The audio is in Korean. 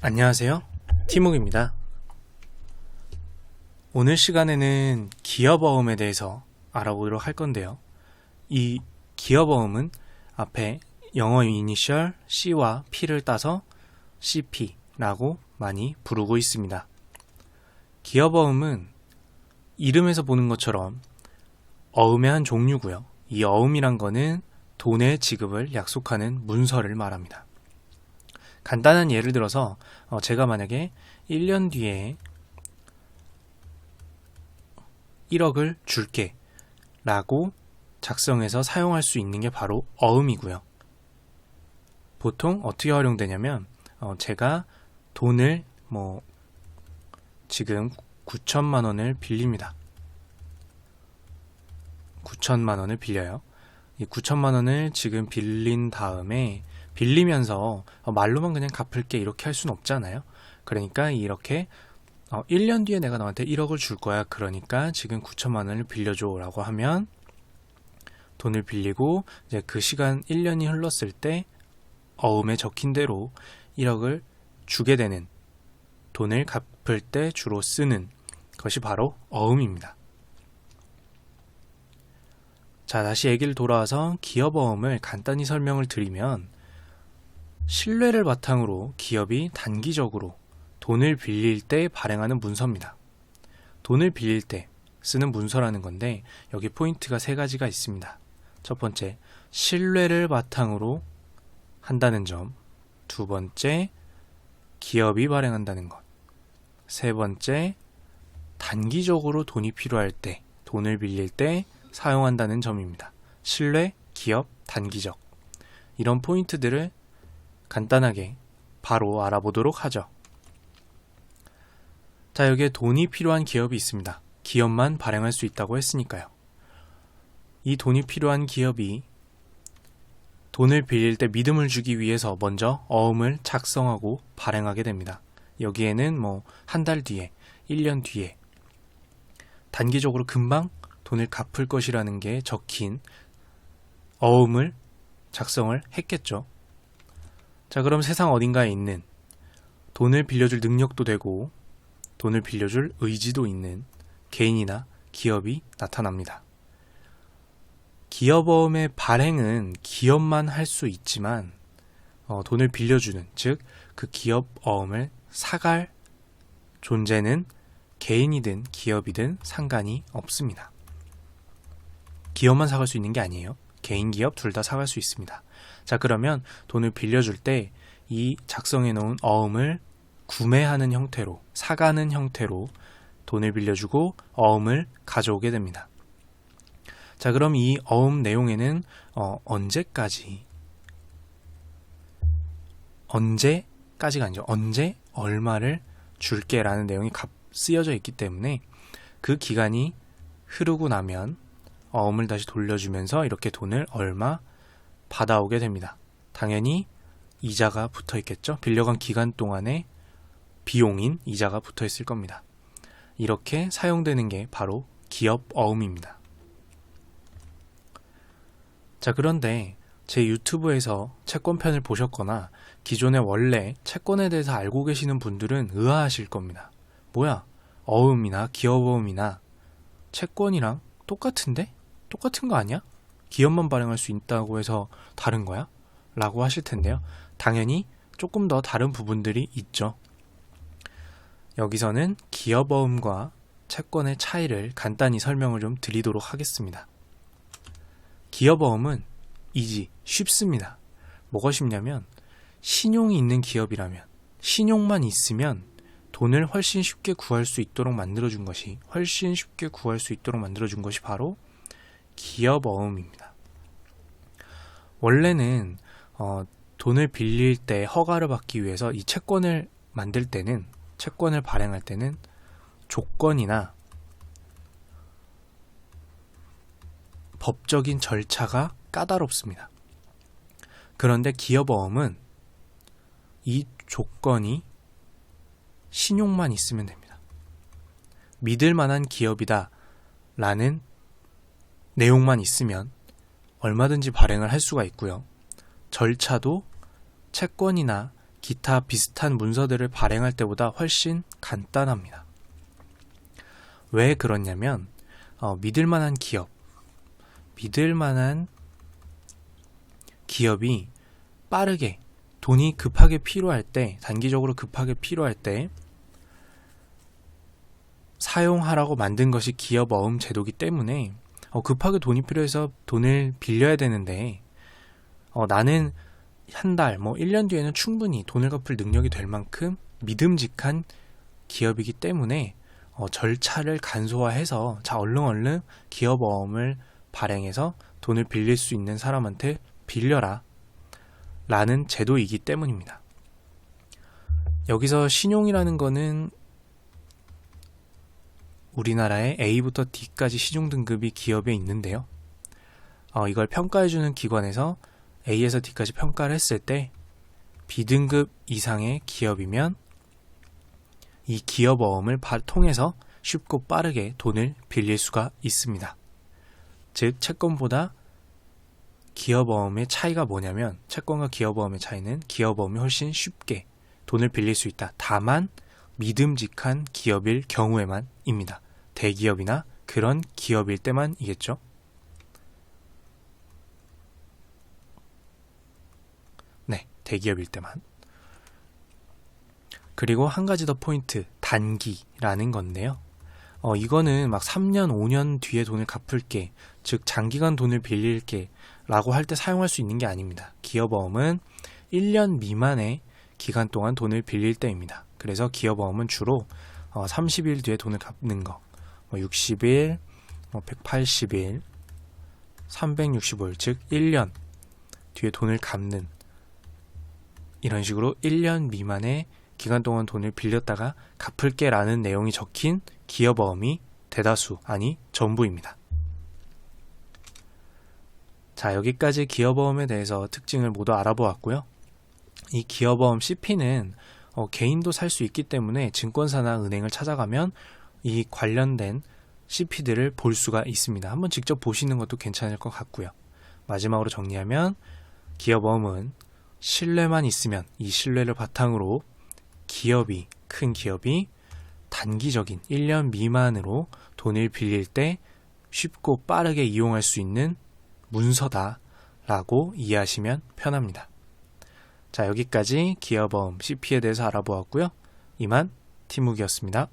안녕하세요. 티묵입니다. 오늘 시간에는 기업어음에 대해서 알아보도록 할 건데요. 이 기업어음은 앞에 영어 이니셜 C와 P를 따서 CP라고 많이 부르고 있습니다. 기업어음은 이름에서 보는 것처럼 어음의 한 종류고요. 이 어음이란 거는 돈의 지급을 약속하는 문서를 말합니다. 간단한 예를 들어서 제가 만약에 1년 뒤에 1억을 줄게 라고 작성해서 사용할 수 있는 게 바로 어음이고요. 보통 어떻게 활용되냐면 제가 돈을 지금 9천만 원을 빌립니다. 9천만 원을 빌려요. 이 9천만 원을 지금 빌린 다음에 빌리면서 말로만 그냥 갚을게 이렇게 할 수는 없잖아요. 그러니까 이렇게 1년 뒤에 내가 너한테 1억을 줄 거야. 그러니까 지금 9천만 원을 빌려줘 라고 하면 돈을 빌리고 이제 그 시간 1년이 흘렀을 때 어음에 적힌 대로 1억을 주게 되는, 돈을 갚을 때 주로 쓰는 것이 바로 어음입니다. 자, 다시 얘기를 돌아와서 기업어음을 간단히 설명을 드리면 신뢰를 바탕으로 기업이 단기적으로 돈을 빌릴 때 발행하는 문서입니다. 돈을 빌릴 때 쓰는 문서라는 건데 여기 포인트가 세 가지가 있습니다. 첫 번째, 신뢰를 바탕으로 한다는 점. 두 번째, 기업이 발행한다는 것. 세 번째, 단기적으로 돈이 필요할 때, 돈을 빌릴 때 사용한다는 점입니다. 신뢰, 기업, 단기적. 이런 포인트들을 간단하게 바로 알아보도록 하죠. 자, 여기에 돈이 필요한 기업이 있습니다. 기업만 발행할 수 있다고 했으니까요. 이 돈이 필요한 기업이 돈을 빌릴 때 믿음을 주기 위해서 먼저 어음을 작성하고 발행하게 됩니다. 여기에는 한 달 뒤에, 1년 뒤에 단기적으로 금방 돈을 갚을 것이라는 게 적힌 어음을 작성을 했겠죠. 자, 그럼 세상 어딘가에 있는 돈을 빌려줄 능력도 되고 돈을 빌려줄 의지도 있는 개인이나 기업이 나타납니다. 기업어음의 발행은 기업만 할 수 있지만 돈을 빌려주는, 즉 그 기업어음을 사갈 존재는 개인이든 기업이든 상관이 없습니다. 기업만 사갈 수 있는 게 아니에요. 개인, 기업 둘 다 사갈 수 있습니다. 자, 그러면 돈을 빌려줄 때 이 작성해 놓은 어음을 구매하는 형태로, 사가는 형태로 돈을 빌려주고 어음을 가져오게 됩니다. 자, 그럼 이 어음 내용에는 언제까지가 아니죠. 언제 얼마를 줄게 라는 내용이 쓰여져 있기 때문에 그 기간이 흐르고 나면 어음을 다시 돌려주면서 이렇게 돈을 얼마 받아오게 됩니다. 당연히 이자가 붙어 있겠죠. 빌려간 기간 동안에 비용인 이자가 붙어 있을 겁니다. 이렇게 사용되는 게 바로 기업 어음입니다. 자, 그런데 제 유튜브에서 채권편을 보셨거나 기존에 원래 채권에 대해서 알고 계시는 분들은 의아하실 겁니다. 뭐야? 어음이나 기업어음이나 채권이랑 똑같은데? 똑같은 거 아니야? 기업만 발행할 수 있다고 해서 다른 거야? 라고 하실 텐데요. 당연히 조금 더 다른 부분들이 있죠. 여기서는 기업어음과 채권의 차이를 간단히 설명을 좀 드리도록 하겠습니다. 기업어음은 쉽습니다. 뭐가 쉽냐면 신용이 있는 기업이라면, 신용만 있으면 돈을 훨씬 쉽게 구할 수 있도록 만들어준 것이 바로 기업어음입니다. 원래는 돈을 빌릴 때 허가를 받기 위해서 이 채권을 만들 때는, 채권을 발행할 때는 조건이나 법적인 절차가 까다롭습니다. 그런데 기업어음은 이 조건이 신용만 있으면 됩니다. 믿을 만한 기업이다 라는 내용만 있으면 얼마든지 발행을 할 수가 있고요. 절차도 채권이나 기타 비슷한 문서들을 발행할 때보다 훨씬 간단합니다. 왜 그렇냐면 믿을만한 기업이 빠르게 돈이 급하게 필요할 때, 단기적으로 급하게 필요할 때 사용하라고 만든 것이 기업어음 제도이기 때문에 급하게 돈이 필요해서 돈을 빌려야 되는데 나는 한 달, 1년 뒤에는 충분히 돈을 갚을 능력이 될 만큼 믿음직한 기업이기 때문에 절차를 간소화해서 얼른 기업어음을 발행해서 돈을 빌릴 수 있는 사람한테 빌려라 라는 제도이기 때문입니다. 여기서 신용이라는 거는 우리나라에 A부터 D까지 신용등급이 기업에 있는데요. 이걸 평가해주는 기관에서 A에서 D까지 평가를 했을 때 B등급 이상의 기업이면 이 기업어음을 통해서 쉽고 빠르게 돈을 빌릴 수가 있습니다. 즉 채권보다 기업어음의 차이가 뭐냐면, 채권과 기업어음의 차이는 기업어음이 훨씬 쉽게 돈을 빌릴 수 있다. 다만 믿음직한 기업일 경우에만입니다. 대기업이나 그런 기업일 때만이겠죠. 네, 대기업일 때만. 그리고 한 가지 더 포인트, 단기라는 건데요. 이거는 막 3년, 5년 뒤에 돈을 갚을게, 즉 장기간 돈을 빌릴게 라고 할 때 사용할 수 있는 게 아닙니다. 기업어음은 1년 미만의 기간 동안 돈을 빌릴 때입니다. 그래서 기업어음은 주로 30일 뒤에 돈을 갚는 거, 60일, 180일, 365일, 즉 1년 뒤에 돈을 갚는, 이런 식으로 1년 미만의 기간 동안 돈을 빌렸다가 갚을게 라는 내용이 적힌 기업어음이 대다수, 아니 전부입니다. 자, 여기까지 기업어음에 대해서 특징을 모두 알아보았고요. 이 기업어음 CP는 개인도 살 수 있기 때문에 증권사나 은행을 찾아가면 이 관련된 CP들을 볼 수가 있습니다. 한번 직접 보시는 것도 괜찮을 것 같고요. 마지막으로 정리하면 기업어음은 신뢰만 있으면, 이 신뢰를 바탕으로 큰 기업이 단기적인 1년 미만으로 돈을 빌릴 때 쉽고 빠르게 이용할 수 있는 문서다 라고 이해하시면 편합니다. 자, 여기까지 기업어음 CP에 대해서 알아보았고요. 이만 팀묵이었습니다.